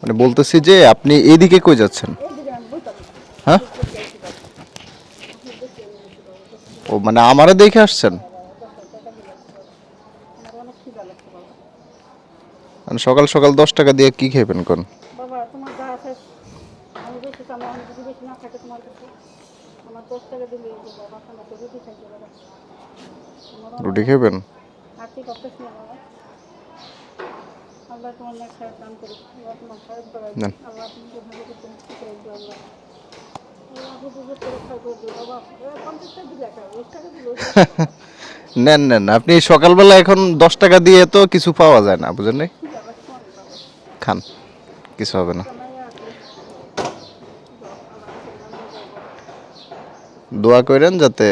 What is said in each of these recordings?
মানে বলতেছি যে আপনি এইদিকে কই যাচ্ছেন? হ্যাঁ, ও মানে আমারে দেখে আসছেন? মানে সকাল সকাল 10 টাকা দিয়ে কি খাইবেন কোন? বাবা তোমার যা আছে আমি বেশি চাই, আমার যদি বেশি না থাকে তোমার কাছে আমার 10 টাকা দিলে বাবা আমার তো রুটি খাইতে বাবা আমার রুটি অনেক খাইবেন? আর্থিক করতেছি না বাবা। আল্লাহ তোমার নেক খারাপ কাম করি, আল্লাহ তোমার খারাপ বাড়াই দিই, নেন। আল্লাহ তুমি যেভাবে করতে ঠিক করে দিও আল্লাহ। আল্লাহ হুজুর করে খাই করে দিও বাবা। 50 টাকা দিলে খাই, 20 টাকা দিলে নেন নেন, আপনি সকালবেলা এখন 10 টাকা দিয়ে তো কিছু পাওয়া যায় না, বুঝেন নাই? কি লাগছে অনেক বাবা। খান, কিছু হবে না। জামাই আছে যাও, আল্লাহ সাল্লাম যাও বাবা। দোয়া করেন যাতে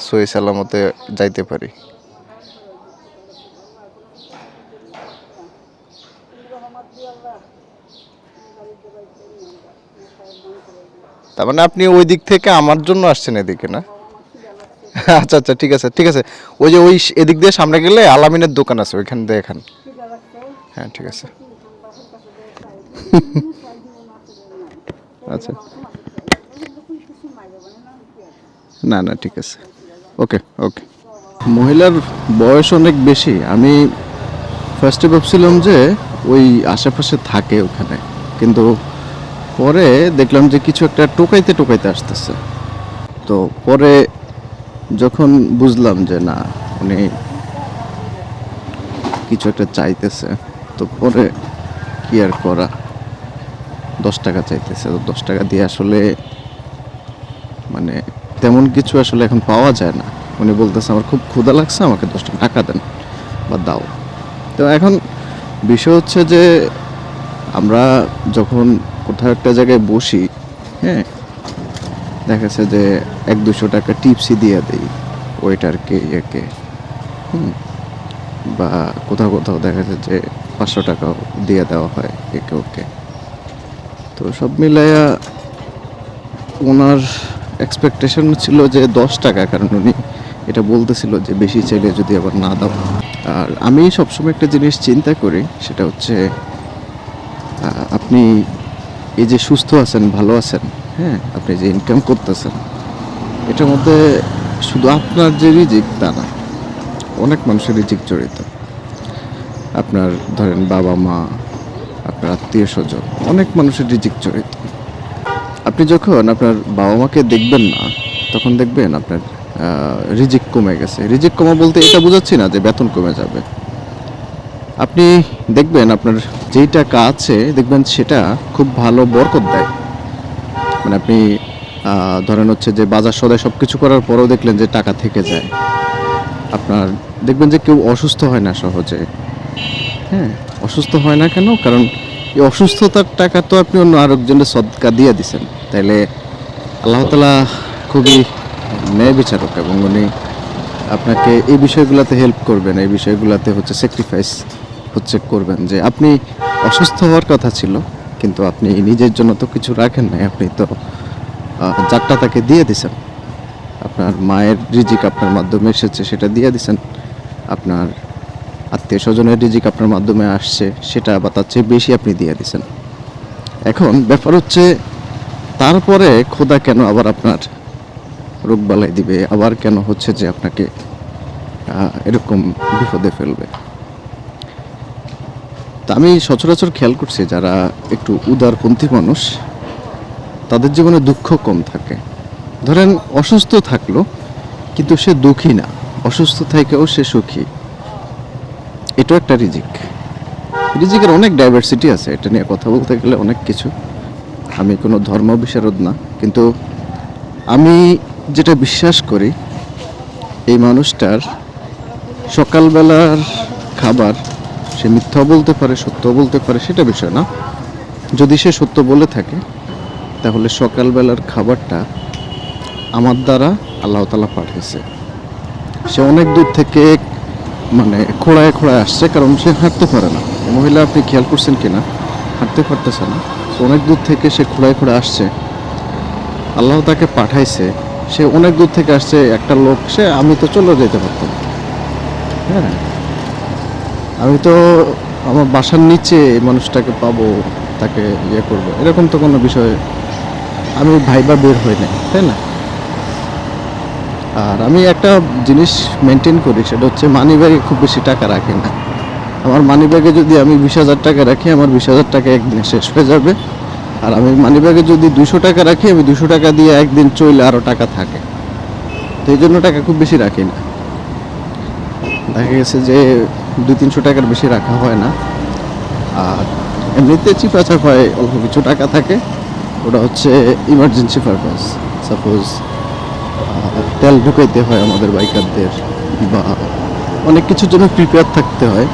সহি সালামতে যাইতে পারি। তার মানে আপনি ওই দিক থেকে আমার জন্য আসছেন এদিকে, না? আচ্ছা আচ্ছা, ঠিক আছে ঠিক আছে। ওই যে ওই এদিক দিয়ে সামনে গেলে আলামিনের দোকান আছে, ওইখান দিয়ে খান। হ্যাঁ, ঠিক আছে। আচ্ছা, না না, ঠিক আছে। ওকে ওকে। মহিলার বয়স অনেক বেশি। আমি ফার্স্টে ভাবছিলাম যে ওই আশেপাশে থাকে ওখানে, কিন্তু পরে দেখলাম যে কিছু একটা টোকাইতে টোকাইতে আসতেছে। তো পরে যখন বুঝলাম যে না, উনি কিছু একটা চাইতেছে, তো পরে কি আর করা, 10 টাকা চাইতেছে। তো 10 টাকা দিয়ে আসলে মানে তেমন কিছু আসলে এখন পাওয়া যায় না। উনি বলতেছে আমার খুব ক্ষুধা লাগছে, আমাকে 10 টাকা দেন বা দাও। তো এখন বিষয় হচ্ছে যে আমরা যখন কোথাও একটা জায়গায় বসি, হ্যাঁ, দেখা যাচ্ছে যে 1-200 টাকা টিপসই দিয়ে দেই ওয়েটারকে, ইয়েকে, বা কোথাও কোথাও দেখা যায় যে 500 টাকাও দিয়ে দেওয়া হয় একে ওকে। তো সব মিলাইয়া ওনার এক্সপেকটেশন ছিল যে 10 টাকা, কারণ উনি এটা বলতেছিল যে বেশি চাইলে যদি আবার না দাও। আর আমি সবসময় একটা জিনিস চিন্তা করি, সেটা হচ্ছে আপনি এই যে সুস্থ আছেন, ভালো আছেন, হ্যাঁ, আপনি যে ইনকাম করতেছেন, এটার মধ্যে শুধু আপনার যে রিজিক তা না, অনেক মানুষের রিজিক জড়িত। আপনার ধরেন বাবা মা, আপনার আত্মীয় স্বজন, অনেক মানুষের রিজিক জড়িত। আপনি যখন আপনার বাবা মাকে দেখবেন না, তখন দেখবেন আপনার রিজিক কমে গেছে। রিজিক কমা বলতে এটা বোঝাচ্ছি না যে বেতন কমে যাবে। আপনি দেখবেন আপনার যেই টাকা আছে, দেখবেন সেটা খুব ভালো বরকত দেয়। মানে আপনি ধরেন হচ্ছে যে বাজার সদাই সব কিছু করার পরেও দেখলেন যে টাকা থেকে যায়। আপনার দেখবেন যে কেউ অসুস্থ হয় না সহজে। হ্যাঁ, অসুস্থ হয় না কেন? কারণ এই অসুস্থতার টাকা তো আপনি অন্য আরেকজনের সদকা দিয়ে দিছেন। তাইলে আল্লাহ তাআলা খুবই ন্যায় বিচারক, এবং উনি আপনাকে এই বিষয়গুলোতে হেল্প করবেন, এই বিষয়গুলোতে হচ্ছে স্যাক্রিফাইস হচ্ছে করবেন। যে আপনি অসুস্থ হওয়ার কথা ছিল, কিন্তু আপনি নিজের জন্য তো কিছু রাখেন নাই, আপনি তো যারটা তাকে দিয়ে দিছেন। আপনার মায়ের রিজিক আপনার মাধ্যমে এসেছে, সেটা দিয়ে দিছেন। আপনার আত্মীয় স্বজনের রিজিক আপনার মাধ্যমে আসছে, সেটা বা তার চেয়ে বেশি আপনি দিয়ে দিছেন। এখন ব্যাপার হচ্ছে, তারপরে খোদা কেন আবার আপনার রোগবালাই দিবে, আবার কেন হচ্ছে যে আপনাকে এরকম বিপদে ফেলবে। তা আমি সচরাচর খেয়াল করছি যারা একটু উদারপন্থী মানুষ, তাদের জীবনে দুঃখ কম থাকে। ধরেন অসুস্থ থাকলো, কিন্তু সে দুঃখী না, অসুস্থ থেকেও সে সুখী। এটাও একটা রিজিক। রিজিকের অনেক ডাইভার্সিটি আছে, এটা নিয়ে কথা বলতে গেলে অনেক কিছু। আমি কোনো ধর্ম বিশারদ না, কিন্তু আমি যেটা বিশ্বাস করি, এই মানুষটার সকালবেলার খাবার, সে মিথ্যা বলতে পারে, সত্য বলতে পারে, সেটা বিষয় না। যদি সে সত্য বলে থাকে, তাহলে সকালবেলার খাবারটা আমার দ্বারা আল্লাহ তাআলা পাঠিয়েছে। সে অনেক দূর থেকে মানে খোঁড়ায় খোঁড়ায় আসছে, কারণ সে হাঁটতে পারে না। মহিলা, আপনি খেয়াল করছেন কিনা, হাঁটতে পারতেছে না। অনেক দূর থেকে সে খোঁড়ায় খোঁড়ায় আসছে, আল্লাহ তাকে পাঠাইছে। সে অনেক দূর থেকে আসছে, একটা লোক, সে আমি তো চলে যেতে পারতাম। হ্যাঁ, আমি তো আমার বাসার নিচে এই মানুষটাকে পাবো, তাকে ইয়ে করবো, এরকম তো কোনো বিষয় আমি ভাইবা বের হই নাই, তাই না? আর আমি একটা জিনিস মেনটেন করি, সেটা হচ্ছে মানি ব্যাগে খুব বেশি টাকা রাখি না। আমার মানি ব্যাগে যদি আমি 20,000 টাকা রাখি, আমার 20,000 টাকা একদিনে শেষ হয়ে যাবে। আর আমি মানি ব্যাগে যদি 200 টাকা রাখি, আমি 200 টাকা দিয়ে একদিন চললে আরও টাকা থাকে। তো এই জন্য টাকা খুব বেশি রাখি না। দেখা গেছে যে 200-300 টাকার বেশি রাখা হয় না। আর এমনিতে চিপাচাপ হয়, অল্প কিছু টাকা থাকে, ওটা হচ্ছে ইমার্জেন্সি পারপাস। সাপোজ তেল ঢুকাইতে হয় আমাদের বাইকারদের, বা অনেক কিছুর জন্য প্রিপেয়ার থাকতে হয়।